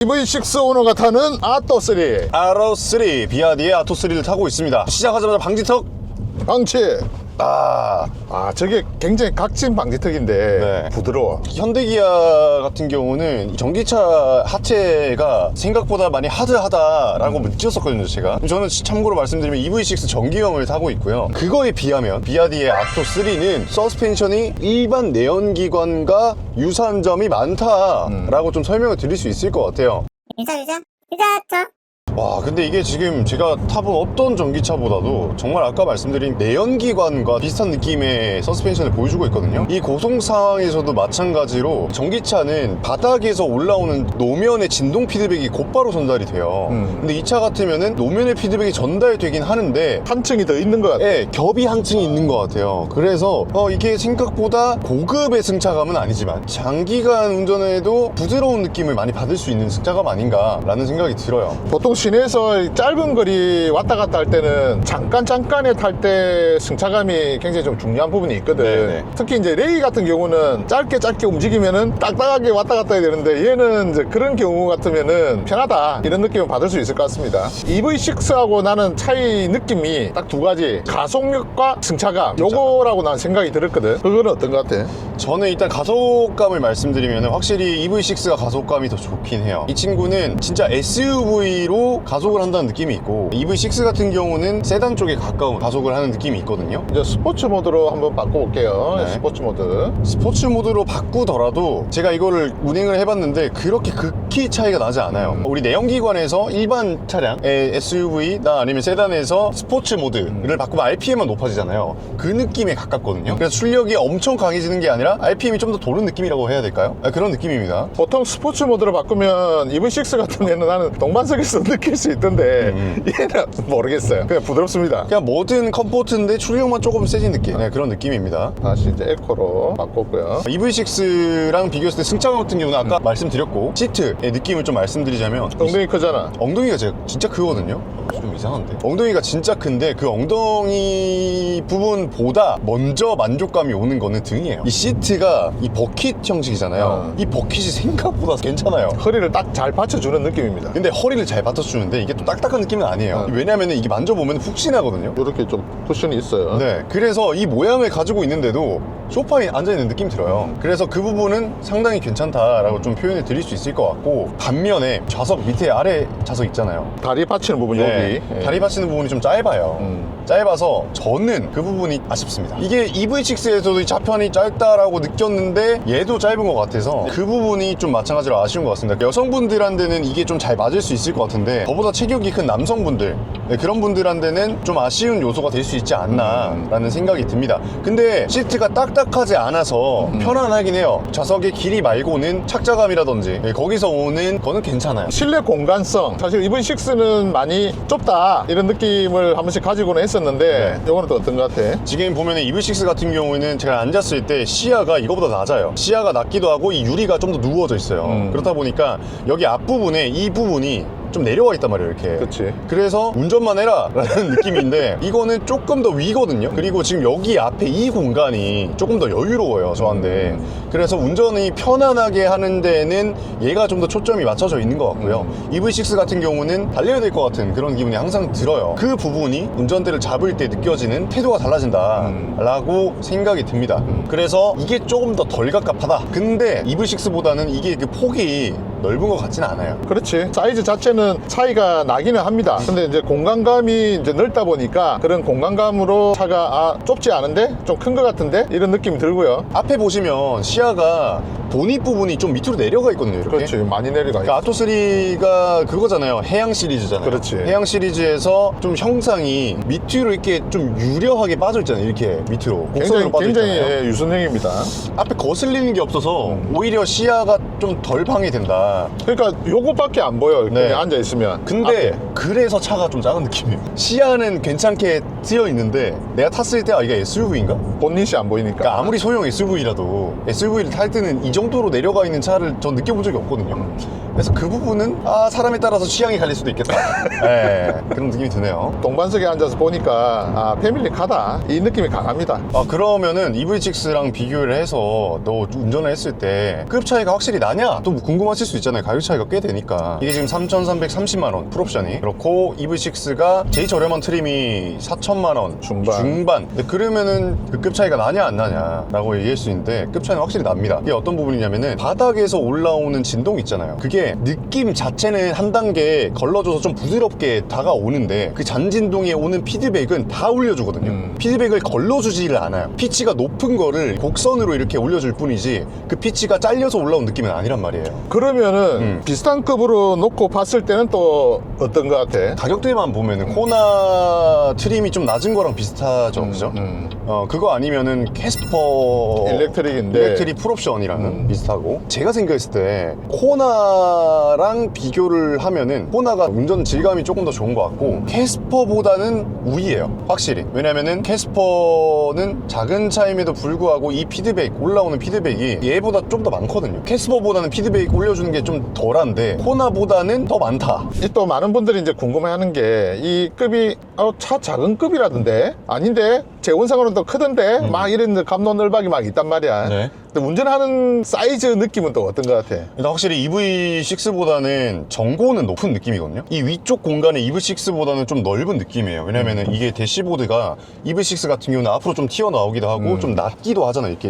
EV6 오너가 타는 아토3 아로3 비아디의 아토3를 타고 있습니다. 시작하자마자 방지턱 방치. 저게 굉장히 각진 방지턱인데 네. 부드러워. 현대기아 같은 경우는 전기차 하체가 생각보다 많이 하드하다라고 느꼈었거든요 제가. 저는 참고로 말씀드리면 EV6 전기형을 타고 있고요. 그거에 비하면 비아디의 아토3는 서스펜션이 일반 내연기관과 유사한 점이 많다라고 좀 설명을 드릴 수 있을 것 같아요. 유자. 와, 근데 이게 지금 제가 타본 어떤 전기차보다도 정말 아까 말씀드린 내연기관과 비슷한 느낌의 서스펜션을 보여주고 있거든요. 이 고속 상황에서도 마찬가지로 전기차는 바닥에서 올라오는 노면의 진동 피드백이 곧바로 전달이 돼요. 근데 이 차 같으면은 노면의 피드백이 전달되긴 하는데 한층이 더 있는 것 같아. 네, 겹이 한 층이 있는 것 같아요. 그래서 이게 생각보다 고급의 승차감은 아니지만 장기간 운전해도 부드러운 느낌을 많이 받을 수 있는 승차감 아닌가라는 생각이 들어요. 보통 시내에서 짧은 거리 왔다 갔다 할 때는 잠깐에 탈 때 승차감이 굉장히 좀 중요한 부분이 있거든. 네네. 특히 이제 레이 같은 경우는 짧게 움직이면은 딱딱하게 왔다 갔다 해야 되는데 얘는 이제 그런 경우 같으면은 편하다 이런 느낌을 받을 수 있을 것 같습니다. EV6하고 나는 차이 느낌이 딱 두 가지, 가속력과 승차감, 요거라고 난 생각이 들었거든. 그거는 어떤 것 같아? 저는 일단 가속감을 말씀드리면 확실히 EV6가 가속감이 더 좋긴 해요. 이 친구는 진짜 SUV로 가속을 한다는 느낌이 있고 EV6 같은 경우는 세단 쪽에 가까운 가속을 하는 느낌이 있거든요. 이제 스포츠 모드로 한번 바꿔볼게요. 네. 스포츠 모드. 스포츠 모드로 바꾸더라도 제가 이거를 운행을 해봤는데 그렇게 극히 차이가 나지 않아요. 우리 내연기관에서 일반 차량의 SUV나 아니면 세단에서 스포츠 모드를 바꾸면 RPM만 높아지잖아요. 그 느낌에 가깝거든요. 그래서 출력이 엄청 강해지는 게 아니라 RPM이 좀 더 도는 느낌이라고 해야 될까요? 그런 느낌입니다. 보통 스포츠 모드로 바꾸면 EV6 같은 경우는 나는 동반석에서 느낄 수 있던데 얘는 모르겠어요. 그냥 부드럽습니다. 그냥 모든 컴포트인데 출력만 조금 세진 느낌. 네, 그런 느낌입니다. 다시 이제 에코로 바꿨고요. EV6랑 비교했을 때 승차감 같은 경우는 아까 말씀드렸고 시트의 느낌을 좀 말씀드리자면 엉덩이 크잖아. 엉덩이가 진짜 크거든요. 좀 이상한데? 엉덩이가 진짜 큰데 그 엉덩이 부분보다 먼저 만족감이 오는 거는 등이에요. 이 시트가 이 버킷 형식이잖아요. 이 버킷이 생각보다 괜찮아요. 허리를 딱 잘 받쳐주는 느낌입니다. 근데 허리를 잘 받쳐주는데 이게 또 딱딱한 느낌은 아니에요. 왜냐면 이게 만져보면 푹신하거든요. 이렇게 좀 쿠션이 있어요. 네, 그래서 이 모양을 가지고 있는데도 소파에 앉아있는 느낌이 들어요. 그래서 그 부분은 상당히 괜찮다라고 좀 표현을 드릴 수 있을 것 같고, 반면에 좌석 밑에 아래 좌석 있잖아요. 다리 받치는 부분 네, 여기. 다리 받치는 부분이 좀 짧아요. 짧아서 저는 그 부분이 아쉽습니다. 이게 EV6에서도 이 좌편이 짧다라고 느꼈는데 얘도 짧은 것 같아서 그 부분이 좀 마찬가지로 아쉬운 것 같습니다. 여성분들한테는 이게 좀 잘 맞을 수 있을 것 같은데 저보다 체격이 큰 남성분들, 네, 그런 분들한테는 좀 아쉬운 요소가 될 수 있지 않나 라는 생각이 듭니다. 근데 시트가 딱딱하지 않아서 편안하긴 해요. 좌석의 길이 말고는 착자감이라든지 거기서 오는 거는 괜찮아요. 실내 공간성, 사실 EV6는 많이 좁다 이런 느낌을 한 번씩 가지고는 했었는데 이거는 또 어떤 것 같아? 지금 보면 EV6 같은 경우에는 제가 앉았을 때 시야가 이거보다 낮아요. 시야가 낮기도 하고 이 유리가 좀 더 누워져 있어요. 그렇다 보니까 여기 앞부분에 이 부분이 좀 내려와 있단 말이에요, 이렇게. 그치. 그래서 운전만 해라 라는 느낌인데 이거는 조금 더 위거든요. 그리고 지금 여기 앞에 이 공간이 조금 더 여유로워요, 저한테. 그래서 운전이 편안하게 하는 데는 얘가 좀 더 초점이 맞춰져 있는 것 같고요. EV6 같은 경우는 달려야 될 것 같은 그런 기분이 항상 들어요. 그 부분이 운전대를 잡을 때 느껴지는 태도가 달라진다 라고 생각이 듭니다. 그래서 이게 조금 더 덜 갑갑하다. 근데 EV6보다는 이게 그 폭이 넓은 것 같지는 않아요. 그렇지. 사이즈 자체는 차이가 나기는 합니다. 근데 이제 공간감이 이제 넓다 보니까 그런 공간감으로 차가 좁지 않은데 좀 큰 것 같은데 이런 느낌이 들고요. 앞에 보시면 시야가 보닛 부분이 좀 밑으로 내려가 있거든요, 이렇게. 그렇지. 많이 내려가. 그러니까 아토3가 그거잖아요. 해양 시리즈잖아요. 그렇지. 해양 시리즈에서 좀 형상이 밑으로 이렇게 좀 유려하게 빠져 있잖아요. 이렇게 밑으로. 곡선으로 빠져 굉장히 있잖아요. 유선형입니다. 앞에 거슬리는 게 없어서 오히려 시야가 좀 덜 방해된다. 그러니까 요거밖에 안 보여. 네. 그냥 앉아 있으면. 근데 그래서 차가 좀 작은 느낌이에요. 시야는 괜찮게 트여 있는데 내가 탔을 때 이게 SUV인가? 본닛이 안 보이니까. 그러니까 아무리 소형 SUV라도 SUV를 탈 때는 이 정도로 내려가 있는 차를 전 느껴본 적이 없거든요. 그래서 그 부분은 사람에 따라서 취향이 갈릴 수도 있겠다. 네, 그런 느낌이 드네요. 동반석에 앉아서 보니까 패밀리카다 이 느낌이 강합니다. 그러면은 EV6랑 비교를 해서 너 운전을 했을 때 급 차이가 확실히 나냐? 또 궁금하실 수 있잖아요. 가격 차이가 꽤 되니까. 이게 지금 3,330만원 풀옵션이 그렇고 EV6가 제일 저렴한 트림이 4천만원 중반. 네, 그러면은 그 급 차이가 나냐 안 나냐 라고 얘기할 수 있는데 급 차이는 확실히 납니다. 이게 어떤 부분이냐면은 바닥에서 올라오는 진동 있잖아요. 그게 느낌 자체는 한 단계 걸러줘서 좀 부드럽게 다가오는데 그 잔진동에 오는 피드백은 다 올려주거든요. 피드백을 걸러주지를 않아요. 피치가 높은 거를 곡선으로 이렇게 올려줄 뿐이지 그 피치가 잘려서 올라온 느낌은 아니란 말이에요. 그러면은 비슷한 급으로 놓고 봤을 때는 또 어떤 것 같아? 가격대만 보면은 코나 트림이 좀 낮은 거랑 비슷하죠, 그죠? 그거 아니면은 캐스퍼 일렉트릭 풀옵션이랑은 비슷하고, 제가 생각했을 때 코나랑 비교를 하면은 코나가 운전 질감이 조금 더 좋은 것 같고 캐스퍼보다는 우위예요, 확실히. 왜냐면은 캐스퍼는 작은 차임에도 불구하고 이 피드백, 올라오는 피드백이 얘보다 좀 더 많거든요. 캐스퍼보다는 피드백 올려주는 게 좀 덜한데 코나보다는 더 많다. 또 많은 분들이 이제 궁금해하는 게 이 급이 차 작은 급이라던데 아닌데 재원상으로는 더 크던데 막 이런 갑론을박이 막 있단 말이야. 네. 근데 운전하는 사이즈 느낌은 또 어떤 것 같아? 일단 확실히 EV6보다는 전고는 높은 느낌이거든요. 이 위쪽 공간이 EV6보다는 좀 넓은 느낌이에요. 왜냐면은 이게 대시보드가 EV6 같은 경우는 앞으로 좀 튀어나오기도 하고 좀 낮기도 하잖아요. 이렇게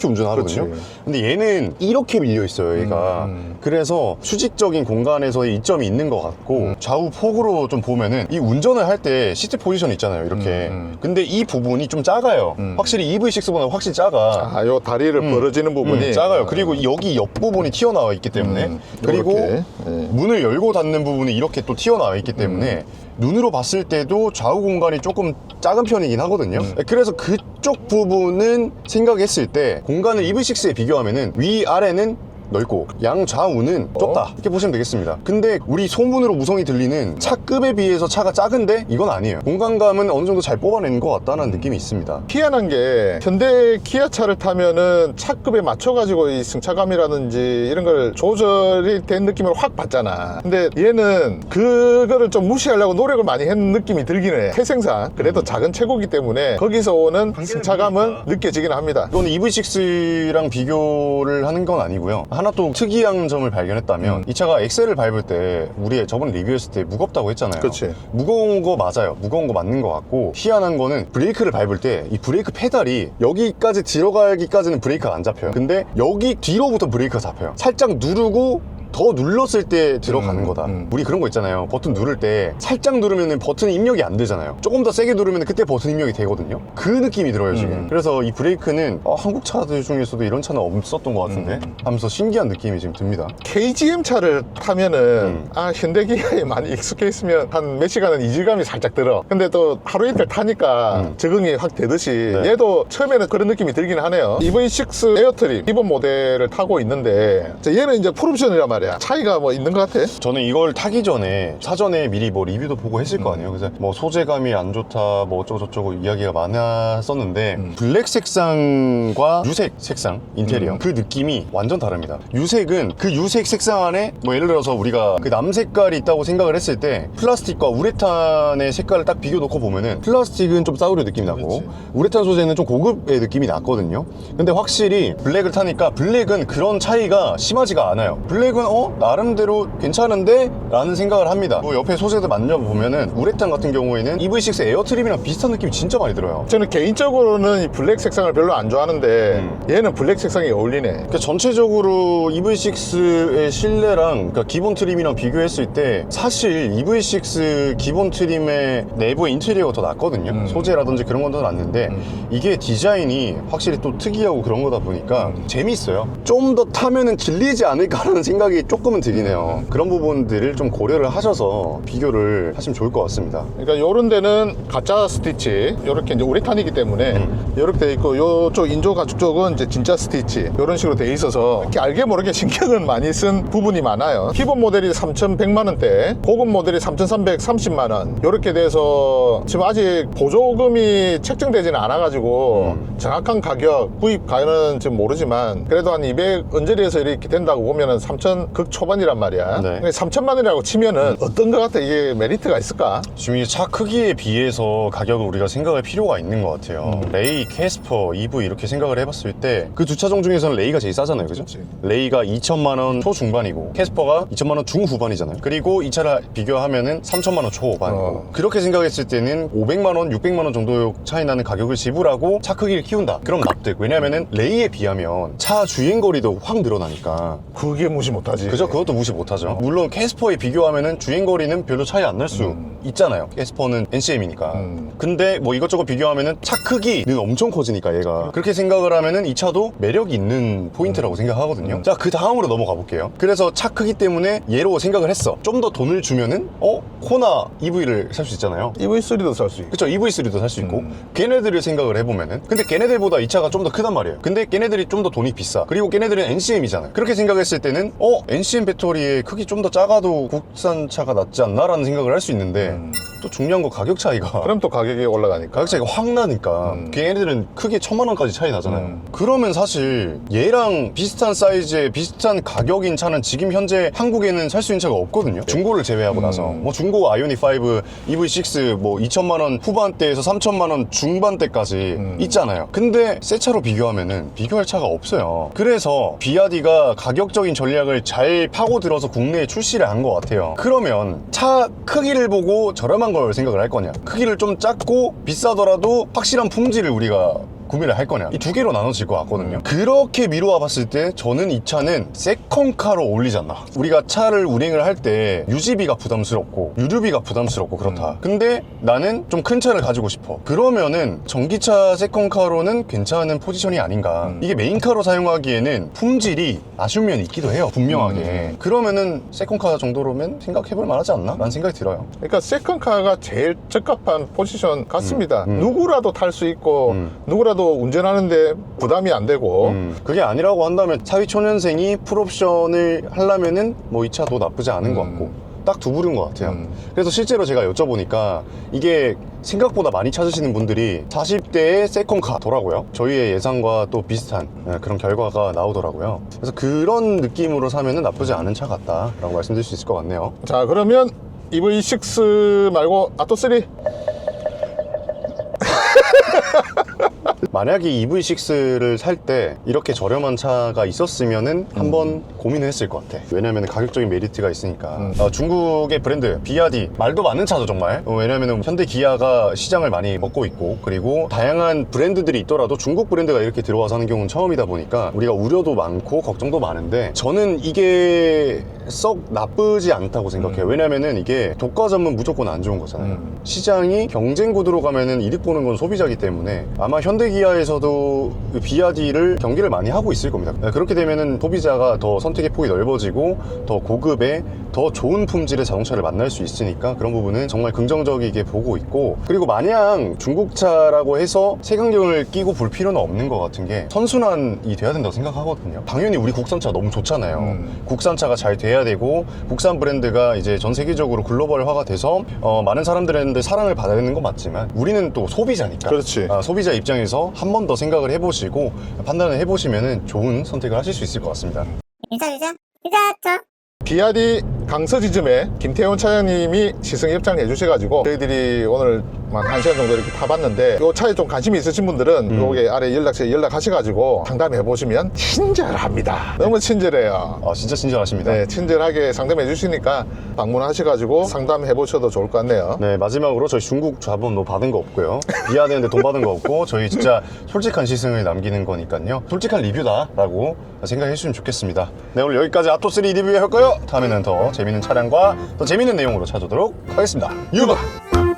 운전하거든요. 그렇지. 근데 얘는 이렇게 밀려 있어요, 얘가. 그래서 수직적인 공간에서의 이점이 있는 것 같고 좌우 폭으로 좀 보면은 이 운전을 할 때 시트 포지션 있잖아요, 이렇게. 근데 이 부분이 좀 작아요. 확실히 EV6보다 확실히 작아. 요 다리를 벌어지는 부분이 작아요. 그리고 여기 옆부분이 튀어나와 있기 때문에 그리고 요렇게. 문을 열고 닫는 부분이 이렇게 또 튀어나와 있기 때문에 눈으로 봤을 때도 좌우 공간이 조금 작은 편이긴 하거든요. 그래서 그쪽 부분은 생각했을 때 공간을 EV6에 비교하면은 위아래는 넓고 양좌우는 좁다, 이렇게 보시면 되겠습니다. 근데 우리 소문으로 무성이 들리는 차급에 비해서 차가 작은데 이건 아니에요. 공간감은 어느 정도 잘 뽑아내는 것 같다는 느낌이 있습니다. 희한한 게 현대 기아차를 타면은 차급에 맞춰가지고 이 승차감이라든지 이런 걸 조절이 된 느낌을 확 받잖아. 근데 얘는 그거를 좀 무시하려고 노력을 많이 했는 느낌이 들긴 해. 태생상 그래도 작은 체구기 때문에 거기서 오는 승차감은 느껴지긴 합니다. 이거는 EV6랑 비교를 하는 건 아니고요. 하나 또 특이한 점을 발견했다면 이 차가 엑셀을 밟을 때 우리 저번에 리뷰했을 때 무겁다고 했잖아요. 그치. 무거운 거 맞아요. 무거운 거 맞는 것 같고, 희한한 거는 브레이크를 밟을 때 이 브레이크 페달이 여기까지 들어가기까지는 브레이크가 안 잡혀요. 근데 여기 뒤로부터 브레이크가 잡혀요. 살짝 누르고 더 눌렀을 때 들어가는 거다. 우리 그런 거 있잖아요. 버튼 누를 때 살짝 누르면 버튼 입력이 안 되잖아요. 조금 더 세게 누르면 그때 버튼 입력이 되거든요. 그 느낌이 들어요, 지금. 그래서 이 브레이크는 한국 차들 중에서도 이런 차는 없었던 것 같은데 하면서 신기한 느낌이 지금 듭니다. KGM 차를 타면은 현대기아에 많이 익숙해 있으면 한 몇 시간은 이질감이 살짝 들어. 근데 또 하루 이틀 타니까 적응이 확 되듯이 네. 얘도 처음에는 그런 느낌이 들긴 하네요. EV6 에어트림 기본 모델을 타고 있는데 얘는 이제 풀옵션이란 말이야. 차이가 뭐 있는 것 같아? 저는 이걸 타기 전에 사전에 미리 뭐 리뷰도 보고 했을 거 아니에요. 그래서 뭐 소재감이 안 좋다 뭐 어쩌고저쩌고 이야기가 많았었는데 블랙 색상과 유색 색상 인테리어 그 느낌이 완전 다릅니다. 유색은 그 유색 색상 안에 뭐 예를 들어서 우리가 그 남 색깔이 있다고 생각을 했을 때 플라스틱과 우레탄의 색깔을 딱 비교 놓고 보면은 플라스틱은 좀 싸구려 느낌이 나고 그렇지. 우레탄 소재는 좀 고급의 느낌이 났거든요. 근데 확실히 블랙을 타니까 블랙은 그런 차이가 심하지가 않아요. 블랙은 나름대로 괜찮은데? 라는 생각을 합니다. 뭐 옆에 소재들 만져보면은 우레탄 같은 경우에는 EV6 에어트림이랑 비슷한 느낌이 진짜 많이 들어요. 저는 개인적으로는 이 블랙 색상을 별로 안 좋아하는데 얘는 블랙 색상이 어울리네. 그러니까 전체적으로 EV6의 실내랑 그러니까 기본 트림이랑 비교했을 때 사실 EV6 기본 트림의 내부의 인테리어가 더 낫거든요. 소재라든지 그런 건 더 낫는데 이게 디자인이 확실히 또 특이하고 그런 거다 보니까 재미있어요. 좀 더 타면은 질리지 않을까라는 생각이 조금은 들긴 해요. 그런 부분들을 좀 고려를 하셔서 비교를 하시면 좋을 것 같습니다. 그러니까 요런 데는 가짜 스티치 요렇게 이제 우레탄이기 때문에 요렇게 돼 있고 요쪽 인조 가죽 쪽은 이제 진짜 스티치 요런 식으로 돼 있어서 이렇게 알게 모르게 신경을 많이 쓴 부분이 많아요. 기본 모델이 3,100만원대 고급 모델이 3,330만원 요렇게 돼서 지금 아직 보조금이 책정되지는 않아 가지고 정확한 가격 구입 가격은 지금 모르지만 그래도 한 200 언저리에서 이렇게 된다고 보면은 3,000 극 초반이란 말이야. 네. 3천만 원이라고 치면은 어떤 것 같아? 이게 메리트가 있을까? 지금 이 차 크기에 비해서 가격을 우리가 생각할 필요가 있는 것 같아요. 레이, 캐스퍼, EV 이렇게 생각을 해봤을 때 그 두 차종 중에서는 레이가 제일 싸잖아요, 그죠? 그치. 레이가 2천만 원 초중반이고 캐스퍼가 2천만 원 중후반이잖아요. 그리고 이 차를 비교하면은 3천만 원 초반이고 그렇게 생각했을 때는 500만 원, 600만 원 정도 차이 나는 가격을 지불하고 차 크기를 키운다. 그럼 납득. 왜냐면은 레이에 비하면 차 주행거리도 확 늘어나니까. 그게 무시 못하지. 그죠? 그것도 무시 못하죠. 물론 캐스퍼에 비교하면은 주행거리는 별로 차이 안 날 수 있잖아요. 캐스퍼는 NCM이니까. 근데 뭐 이것저것 비교하면은 차 크기는 엄청 커지니까 얘가. 그렇게 생각을 하면은 이 차도 매력 있는 포인트라고 생각하거든요. 자, 그 다음으로 넘어가 볼게요. 그래서 차 크기 때문에 얘로 생각을 했어. 좀 더 돈을 주면은 코나 EV를 살 수 있잖아요. EV3도 살 수 있고. 그쵸, EV3도 살 수 있고 걔네들을 생각을 해보면은 근데 걔네들보다 이 차가 좀 더 크단 말이에요. 근데 걔네들이 좀 더 돈이 비싸. 그리고 걔네들은 NCM이잖아요. 그렇게 생각했을 때는 NCM 배터리의 크기 좀 더 작아도 국산차가 낫지 않나? 라는 생각을 할 수 있는데 또 중요한 거 가격 차이가 그럼 또 가격이 올라가니까. 가격 차이가 확 나니까 걔네들은 크게 1,000만 원까지 차이 나잖아요. 그러면 사실 얘랑 비슷한 사이즈에 비슷한 가격인 차는 지금 현재 한국에는 살 수 있는 차가 없거든요. 중고를 제외하고 나서 뭐 중고 아이오닉 5, EV6 뭐 2천만 원 후반대에서 3천만 원 중반대까지 있잖아요. 근데 새 차로 비교하면은 비교할 차가 없어요. 그래서 비아디가 가격적인 전략을 잘 파고들어서 국내에 출시를 한 것 같아요. 그러면 차 크기를 보고 저렴한 걸 생각을 할 거냐, 크기를 좀 작고 비싸더라도 확실한 품질을 우리가 구매를 할 거냐, 이 두 개로 나눠질 것 같거든요. 그렇게 미루어 봤을 때 저는 이 차는 세컨카로 어울리지 않나. 우리가 차를 운행을 할 때 유지비가 부담스럽고 유류비가 부담스럽고 그렇다. 근데 나는 좀 큰 차를 가지고 싶어. 그러면은 전기차 세컨카로는 괜찮은 포지션이 아닌가. 이게 메인카로 사용하기에는 품질이 아쉬운 면이 있기도 해요, 분명하게. 그러면은 세컨카 정도로면 생각해볼 만하지 않나? 라는 생각이 들어요. 그러니까 세컨카가 제일 적합한 포지션 같습니다. 누구라도 탈 수 있고 누구라도 운전하는데 부담이 안 되고. 그게 아니라고 한다면 사회초년생이 풀옵션을 하려면은 뭐 이 차도 나쁘지 않은 것 같고 딱 두 부류인 것 같아요. 그래서 실제로 제가 여쭤보니까 이게 생각보다 많이 찾으시는 분들이 40대의 세컨카더라고요. 저희의 예상과 또 비슷한 그런 결과가 나오더라고요. 그래서 그런 느낌으로 사면은 나쁘지 않은 차 같다라고 말씀드릴 수 있을 것 같네요. 자, 그러면 EV6 말고 아토3. 만약에 EV6를 살 때 이렇게 저렴한 차가 있었으면은 한번 고민을 했을 것 같아. 왜냐면 가격적인 메리트가 있으니까. 중국의 브랜드 비아디 말도 많은 차죠 정말. 왜냐면 현대 기아가 시장을 많이 먹고 있고, 그리고 다양한 브랜드들이 있더라도 중국 브랜드가 이렇게 들어와서 하는 경우는 처음이다 보니까 우리가 우려도 많고 걱정도 많은데 저는 이게 썩 나쁘지 않다고 생각해요. 왜냐면은 이게 독과점은 무조건 안 좋은 거잖아요. 시장이 경쟁 구도로 가면은 이득 보는 건 소비자이기 때문에 아마 현대기아에서도 그 비아디를 경기를 많이 하고 있을 겁니다. 그렇게 되면은 소비자가 더 선택의 폭이 넓어지고 더 고급의 더 좋은 품질의 자동차를 만날 수 있으니까 그런 부분은 정말 긍정적이게 보고 있고, 그리고 마냥 중국차라고 해서 색안경을 끼고 볼 필요는 없는 것 같은 게 선순환이 돼야 된다고 생각하거든요. 당연히 우리 국산차 너무 좋잖아요. 국산차가 잘 돼야 되고 국산 브랜드가 이제 전 세계적으로 글로벌화가 돼서 많은 사람들한테 사랑을 받아야 되는 건 맞지만 우리는 또 소비자니까. 그렇지. 소비자 입장에서 한 번 더 생각을 해보시고 판단을 해보시면 좋은 선택을 하실 수 있을 것 같습니다. 유자 비아디 강서지점에 김태훈 차장님이 시승 협찬을 해주셔가지고 저희들이 오늘 한 시간 정도 이렇게 타봤는데 이 차에 좀 관심이 있으신 분들은 여기 아래 연락처에 연락하셔가지고 상담해 보시면 친절합니다. 너무 친절해요. 진짜 친절하십니다. 네, 친절하게 상담해 주시니까 방문하셔가지고 상담해 보셔도 좋을 것 같네요. 네, 마지막으로 저희 중국 자본 뭐 받은 거 없고요. 비아디한테 돈 받은 거 없고 저희 진짜 솔직한 시승을 남기는 거니까요. 솔직한 리뷰다라고 생각해 주시면 좋겠습니다. 네, 오늘 여기까지 아토3 리뷰 할 거예요. 다음에는 더 재밌는 차량과 더 재밌는 내용으로 찾아오도록 하겠습니다. 유바!